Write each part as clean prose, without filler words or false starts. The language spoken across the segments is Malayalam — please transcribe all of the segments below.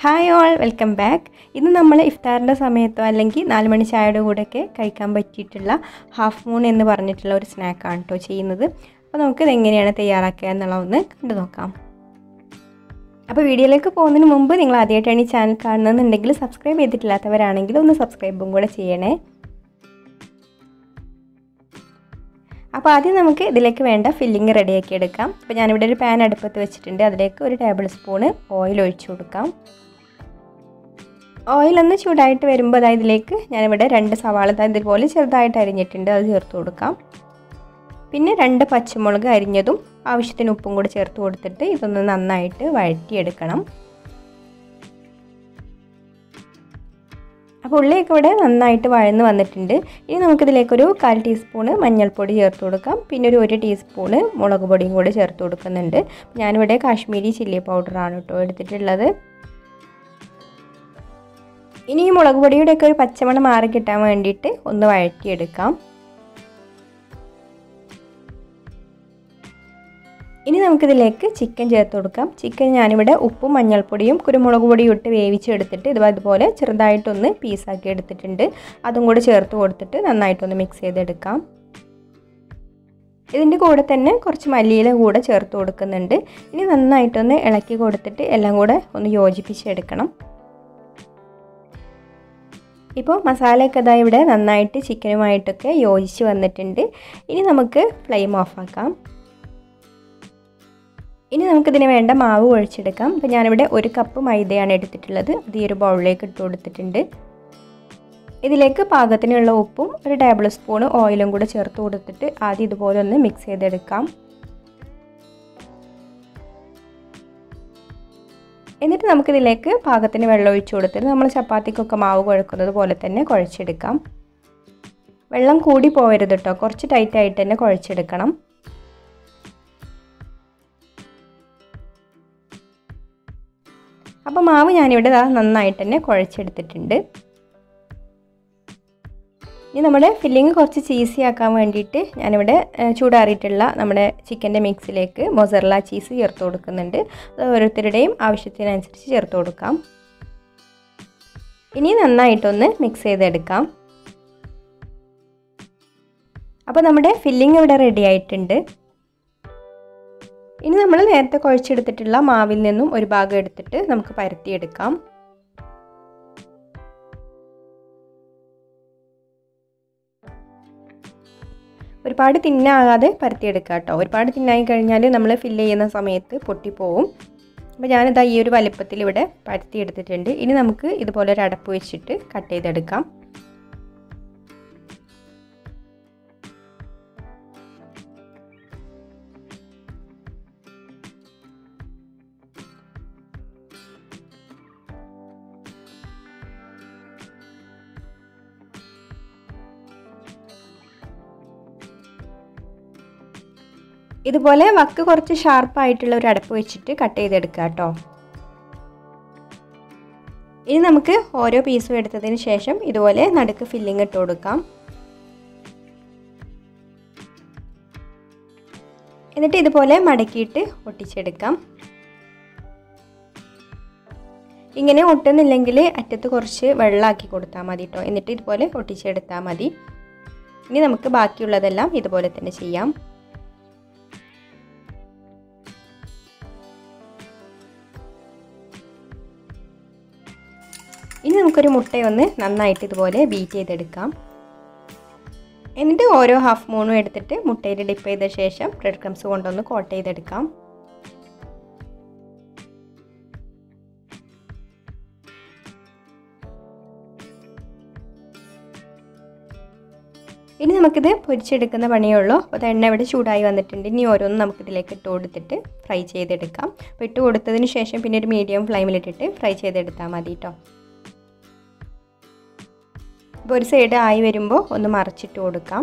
Hi all, welcome back. ഇന്ന് നമ്മൾ ഇഫ്താറിൻ്റെ സമയത്തോ അല്ലെങ്കിൽ 4 മണി ചായയുടെ കൂടെയൊക്കെ കഴിക്കാൻ പറ്റിയിട്ടുള്ള ഹാഫ് മൂൺ എന്ന് പറഞ്ഞിട്ടുള്ള ഒരു സ്നാക്കാണ് കേട്ടോ ചെയ്യുന്നത്. അപ്പോൾ നമുക്കിത് എങ്ങനെയാണ് തയ്യാറാക്കുക എന്നുള്ളതൊന്ന് കണ്ടു നോക്കാം. അപ്പോൾ വീഡിയോയിലേക്ക് പോകുന്നതിന് മുമ്പ് നിങ്ങൾ ആദ്യമായിട്ടാണ് ഈ ചാനൽ കാണുന്നതെന്നുണ്ടെങ്കിൽ സബ്സ്ക്രൈബ് ചെയ്തിട്ടില്ലാത്തവരാണെങ്കിൽ ഒന്ന് സബ്സ്ക്രൈബും കൂടെ ചെയ്യണേ. അപ്പോൾ ആദ്യം നമുക്ക് ഇതിലേക്ക് വേണ്ട ഫില്ലിങ് റെഡിയാക്കി എടുക്കാം. അപ്പോൾ ഞാനിവിടെ ഒരു പാൻ അടുപ്പത്ത് വെച്ചിട്ടുണ്ട്. അതിലേക്ക് 1 ടേബിൾ സ്പൂണ് ഓയിൽ ഒഴിച്ചു കൊടുക്കാം. ഓയിലൊന്ന് ചൂടായിട്ട് വരുമ്പോൾ അതായത് ഇതിലേക്ക് ഞാനിവിടെ 2 സവാള ഇതുപോലെ ചെറുതായിട്ട് അരിഞ്ഞിട്ടുണ്ട്, അത് ചേർത്ത് കൊടുക്കാം. പിന്നെ 2 പച്ചമുളക് അരിഞ്ഞതും ആവശ്യത്തിന് ഉപ്പും കൂടി ചേർത്ത് കൊടുത്തിട്ട് ഇതൊന്ന് നന്നായിട്ട് വഴറ്റിയെടുക്കണം. അപ്പോൾ ഉള്ളിയൊക്കെ ഇവിടെ നന്നായിട്ട് വഴന്ന് വന്നിട്ടുണ്ട്. ഇനി നമുക്കിതിലേക്കൊരു 1/4 ടീസ്പൂണ് മഞ്ഞൾപ്പൊടി ചേർത്ത് കൊടുക്കാം. പിന്നെ ഒരു 1 ടീസ്പൂണ് മുളക് പൊടിയും കൂടി ചേർത്ത് കൊടുക്കുന്നുണ്ട്. ഞാനിവിടെ കാശ്മീരി ചില്ലി പൗഡറാണ് കേട്ടോ എടുത്തിട്ടുള്ളത്. ഇനി ഈ മുളക് പൊടിയുടെയൊക്കെ ഒരു പച്ചമണം മാറി കിട്ടാൻ വേണ്ടിയിട്ട് ഒന്ന് വഴറ്റിയെടുക്കാം. ഇനി നമുക്കിതിലേക്ക് ചിക്കൻ ചേർത്ത് കൊടുക്കാം. ചിക്കൻ ഞാനിവിടെ ഉപ്പും മഞ്ഞൾപ്പൊടിയും കുരുമുളക് പൊടിയും ഇട്ട് വേവിച്ചെടുത്തിട്ട് ഇതുപോലെ ചെറുതായിട്ടൊന്ന് പീസാക്കി എടുത്തിട്ടുണ്ട്. അതും കൂടി ചേർത്ത് കൊടുത്തിട്ട് നന്നായിട്ടൊന്ന് മിക്സ് ചെയ്തെടുക്കാം. ഇതിൻ്റെ കൂടെ തന്നെ കുറച്ച് മല്ലിയില കൂടെ ചേർത്ത് കൊടുക്കുന്നുണ്ട്. ഇനി നന്നായിട്ടൊന്ന് ഇളക്കി കൊടുത്തിട്ട് എല്ലാം കൂടെ ഒന്ന് യോജിപ്പിച്ചെടുക്കണം. ഇപ്പോൾ മസാലയൊക്കെ ഇതാ ഇവിടെ നന്നായിട്ട് ചിക്കനുമായിട്ടൊക്കെ യോജിച്ച് വന്നിട്ടുണ്ട്. ഇനി നമുക്ക് ഫ്ലെയിം ഓഫാക്കാം. ഇനി നമുക്കിതിന് വേണ്ട മാവ് കുഴച്ചെടുക്കാം. അപ്പോൾ ഞാനിവിടെ 1 കപ്പ് മൈദയാണ് എടുത്തിട്ടുള്ളത്. അത് ഈ ഒരു ബൗളിലേക്ക് ഇട്ട് കൊടുത്തിട്ടുണ്ട്. ഇതിലേക്ക് പാകത്തിനുള്ള ഉപ്പും 1 ടേബിൾ സ്പൂണ് ഓയിലും കൂടെ ചേർത്ത് കൊടുത്തിട്ട് ആദ്യം ഇതുപോലെ ഒന്ന് മിക്സ് ചെയ്തെടുക്കാം. എന്നിട്ട് നമുക്കിതിലേക്ക് പാകത്തിന് വെള്ളം ഒഴിച്ച് കൊടുത്തിട്ട് നമ്മൾ ചപ്പാത്തിക്കൊക്കെ മാവ് കുഴക്കുന്നത് പോലെ തന്നെ കുഴച്ചെടുക്കാം. വെള്ളം കൂടി പോകരുത് കേട്ടോ, കുറച്ച് ടൈറ്റായിട്ട് തന്നെ കുഴച്ചെടുക്കണം. അപ്പോൾ മാവ് ഞാനിവിടെ നന്നായിട്ട് തന്നെ കുഴച്ചെടുത്തിട്ടുണ്ട്. ഇനി നമ്മുടെ ഫില്ലിങ് കുറച്ച് ചീസി ആക്കാൻ വേണ്ടിയിട്ട് ഞാനിവിടെ ചൂടാറിയിട്ടുള്ള നമ്മുടെ ചിക്കൻ്റെ മിക്സിലേക്ക് മൊസറല്ല ചീസ് ചേർത്ത് കൊടുക്കുന്നുണ്ട്. അത് ഓരോരുത്തരുടെയും ആവശ്യത്തിനനുസരിച്ച് ചേർത്ത് കൊടുക്കാം. ഇനി നന്നായിട്ടൊന്ന് മിക്സ് ചെയ്തെടുക്കാം. അപ്പോൾ നമ്മുടെ ഫില്ലിങ് ഇവിടെ റെഡി ആയിട്ടുണ്ട്. ഇനി നമ്മൾ നേരത്തെ കുഴച്ചെടുത്തിട്ടുള്ള മാവിൽ നിന്നും ഒരു ഭാഗം എടുത്തിട്ട് നമുക്ക് പരത്തിയെടുക്കാം. ഒരുപാട് തിന്നാകാതെ പരത്തിയെടുക്കുക കേട്ടോ. ഒരുപാട് തിന്നായി കഴിഞ്ഞാൽ നമ്മൾ ഫില്ല് ചെയ്യുന്ന സമയത്ത് പൊട്ടിപ്പോവും. അപ്പോൾ ഞാനിതാ ഈ ഒരു വലിപ്പത്തിൽ ഇവിടെ പരത്തിയെടുത്തിട്ടുണ്ട്. ഇനി നമുക്ക് ഇതുപോലെ ഒരു അടപ്പ് വെച്ചിട്ട് കട്ട് ചെയ്തെടുക്കാം. ഇതുപോലെ വക്ക് കുറച്ച് ഷാർപ്പായിട്ടുള്ള ഒരു അടപ്പ് വെച്ചിട്ട് കട്ട് ചെയ്തെടുക്കുക കേട്ടോ. ഇനി നമുക്ക് ഓരോ പീസും എടുത്തതിന് ശേഷം ഇതുപോലെ നടുക്ക് ഫില്ലിങ് ഇട്ട് കൊടുക്കാം. എന്നിട്ട് ഇതുപോലെ മടക്കിയിട്ട് ഒട്ടിച്ചെടുക്കാം. ഇങ്ങനെ ഒട്ടുന്നില്ലെങ്കിൽ അറ്റത്ത് കുറച്ച് വെള്ളമാക്കി കൊടുത്താൽ മതി കേട്ടോ. എന്നിട്ട് ഇതുപോലെ ഒട്ടിച്ചെടുത്താൽ മതി. ഇനി നമുക്ക് ബാക്കിയുള്ളതെല്ലാം ഇതുപോലെ തന്നെ ചെയ്യാം. ഇനി നമുക്കൊരു മുട്ടയൊന്ന് നന്നായിട്ട് ഇതുപോലെ ബീറ്റ് ചെയ്തെടുക്കാം. എന്നിട്ട് ഓരോ ഹാഫ് മൂണും എടുത്തിട്ട് മുട്ടയിൽ ഡിപ്പ് ചെയ്ത ശേഷം ബ്രെഡ് ക്രംസ് കൊണ്ടൊന്ന് കോട്ട് ചെയ്തെടുക്കാം. ഇനി നമുക്കിത് പൊരിച്ചെടുക്കുന്ന പണിയേ ഉള്ളൂ. അപ്പോൾ എണ്ണ ഇവിടെ ചൂടായി വന്നിട്ടുണ്ട്. ഇനി ഓരോന്നും നമുക്കിതിലേക്ക് ഇട്ട് കൊടുത്തിട്ട് ഫ്രൈ ചെയ്തെടുക്കാം. അപ്പോൾ ഇട്ട് കൊടുത്തതിന് ശേഷം പിന്നെ ഒരു മീഡിയം ഫ്ലെയിമിലിട്ടിട്ട് ഫ്രൈ ചെയ്തെടുത്താൽ മതി കേട്ടോ. ഇപ്പോൾ ഒരു സൈഡ് ആയി വരുമ്പോൾ ഒന്ന് മറിച്ചിട്ട് കൊടുക്കാം.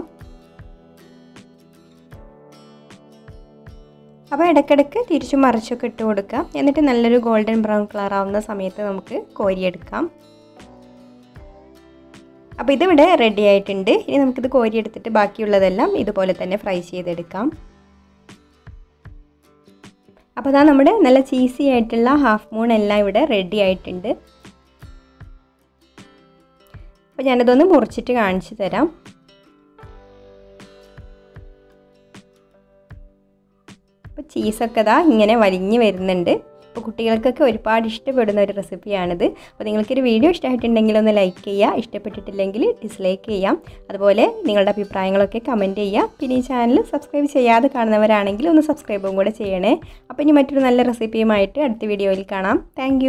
അപ്പോൾ ഇടയ്ക്കിടയ്ക്ക് തിരിച്ചും മറിച്ചൊക്കെ ഇട്ട് കൊടുക്കാം. എന്നിട്ട് നല്ലൊരു ഗോൾഡൻ ബ്രൗൺ കളർ ആവുന്ന സമയത്ത് നമുക്ക് കോരിയെടുക്കാം. അപ്പോൾ ഇതിവിടെ റെഡി ആയിട്ടുണ്ട്. ഇനി നമുക്കിത് കോരിയെടുത്തിട്ട് ബാക്കിയുള്ളതെല്ലാം ഇതുപോലെ തന്നെ ഫ്രൈ ചെയ്തെടുക്കാം. അപ്പോൾ അതാ നമ്മുടെ നല്ല ചീസി ആയിട്ടുള്ള ഹാഫ് മൂൺ എല്ലാം ഇവിടെ റെഡി ആയിട്ടുണ്ട്. അപ്പോൾ ഞാനതൊന്ന് മുറിച്ചിട്ട് കാണിച്ചു തരാം. അപ്പോൾ ചീസൊക്കെ ഇതാ ഇങ്ങനെ വലിഞ്ഞ് വരുന്നുണ്ട്. അപ്പോൾ കുട്ടികൾക്കൊക്കെ ഒരുപാട് ഇഷ്ടപ്പെടുന്ന ഒരു റെസിപ്പിയാണിത്. അപ്പോൾ നിങ്ങൾക്കൊരു വീഡിയോ ഇഷ്ടമായിട്ടുണ്ടെങ്കിൽ ഒന്ന് ലൈക്ക് ചെയ്യുക, ഇഷ്ടപ്പെട്ടിട്ടില്ലെങ്കിൽ ഡിസ്ലൈക്ക് ചെയ്യാം. അതുപോലെ നിങ്ങളുടെ അഭിപ്രായങ്ങളൊക്കെ കമൻറ്റ് ചെയ്യുക. പിന്നെ ഈ ചാനൽ സബ്സ്ക്രൈബ് ചെയ്യാതെ കാണുന്നവരാണെങ്കിൽ ഒന്ന് സബ്സ്ക്രൈബും കൂടെ ചെയ്യണേ. അപ്പോൾ ഇനി മറ്റൊരു നല്ല റെസിപ്പിയുമായിട്ട് അടുത്ത വീഡിയോയിൽ കാണാം. താങ്ക്